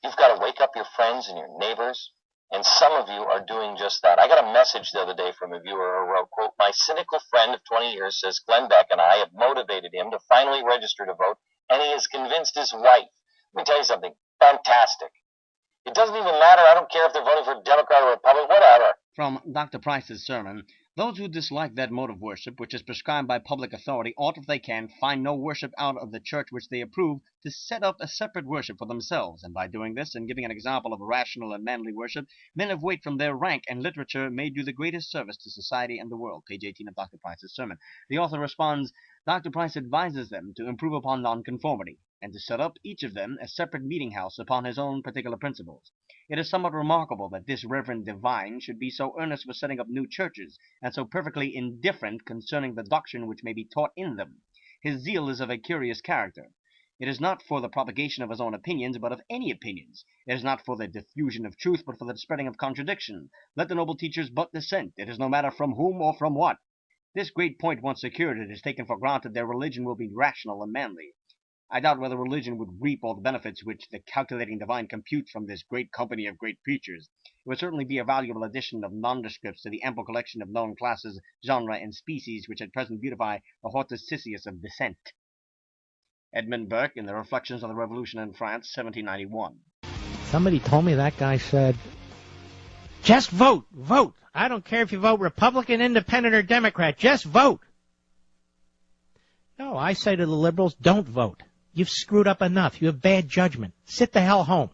You've got to wake up your friends and your neighbors, and some of you are doing just that. I got a message the other day from a viewer who wrote, quote, "My cynical friend of 20 years says Glenn Beck and I have motivated him to finally register to vote, and he has convinced his wife." Let me tell you something. Fantastic. It doesn't even matter. I don't care if they're voting for Democrat or Republican, whatever. From Dr. Price's sermon, those who dislike that mode of worship which is prescribed by public authority ought, if they can, find no worship out of the church which they approve, to set up a separate worship for themselves, and by doing this, and giving an example of rational and manly worship, men of weight from their rank and literature may do the greatest service to society and the world. Page 18 of Dr. Price's sermon. The author responds, Dr. Price advises them to improve upon nonconformity, and to set up, each of them, a separate meeting house upon his own particular principles. It is somewhat remarkable that this reverend divine should be so earnest for setting up new churches, and so perfectly indifferent concerning the doctrine which may be taught in them. His zeal is of a curious character. It is not for the propagation of his own opinions, but of any opinions. It is not for the diffusion of truth, but for the spreading of contradiction. Let the noble teachers but dissent. It is no matter from whom or from what. This great point once secured, it is taken for granted their religion will be rational and manly. I doubt whether religion would reap all the benefits which the calculating divine computes from this great company of great preachers. It would certainly be a valuable addition of nondescripts to the ample collection of known classes, genre, and species which at present beautify the hortus siccus of dissent. Edmund Burke, in the Reflections on the Revolution in France, 1791. Somebody told me that guy said, just vote, vote. I don't care if you vote Republican, Independent, or Democrat. Just vote. No, I say to the liberals, don't vote. You've screwed up enough. You have bad judgment. Sit the hell home.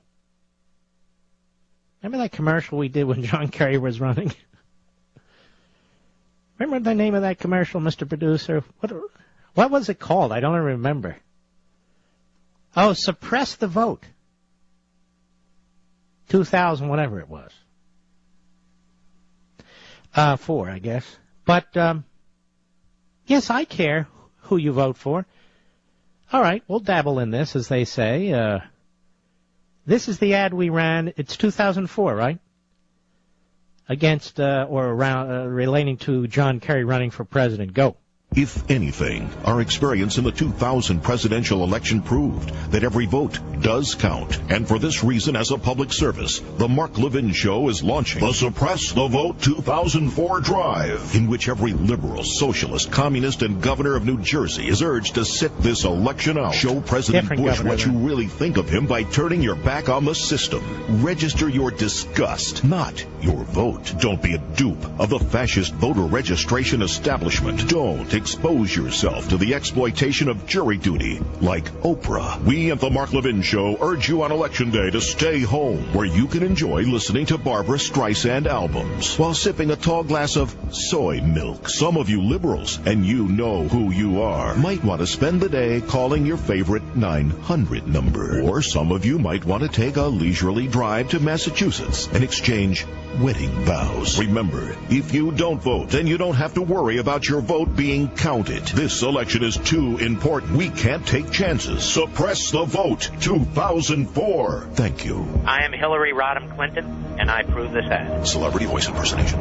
Remember that commercial we did when John Kerry was running? Remember the name of that commercial, Mr. Producer? What was it called? I don't remember. Oh, Suppress the Vote. 2000, whatever it was. 4, I guess. But, yes, I care who you vote for. All right, we'll dabble in this, as they say. This is the ad we ran. It's 2004, right? Against or around relating to John Kerry running for president. Go. If anything, our experience in the 2000 presidential election proved that every vote does count. And for this reason, as a public service, the Mark Levin Show is launching the Suppress the Vote 2004 Drive, in which every liberal, socialist, communist, and governor of New Jersey is urged to sit this election out. Show President Bush what you really think of him by turning your back on the system. Register your disgust, not your vote. Don't be a dupe of the fascist voter registration establishment. Don't expose yourself to the exploitation of jury duty like Oprah. We at the Mark Levin Show urge you on Election Day to stay home, where you can enjoy listening to Barbra Streisand albums while sipping a tall glass of soy milk. Some of you liberals, and you know who you are, might want to spend the day calling your favorite 900 number. Or some of you might want to take a leisurely drive to Massachusetts and exchange wedding vows. Remember, if you don't vote, then you don't have to worry about your vote being counted. This election is too important. We can't take chances. Suppress the Vote 2004. Thank you. I am Hillary Rodham Clinton, and I approve this ad. Celebrity voice impersonation.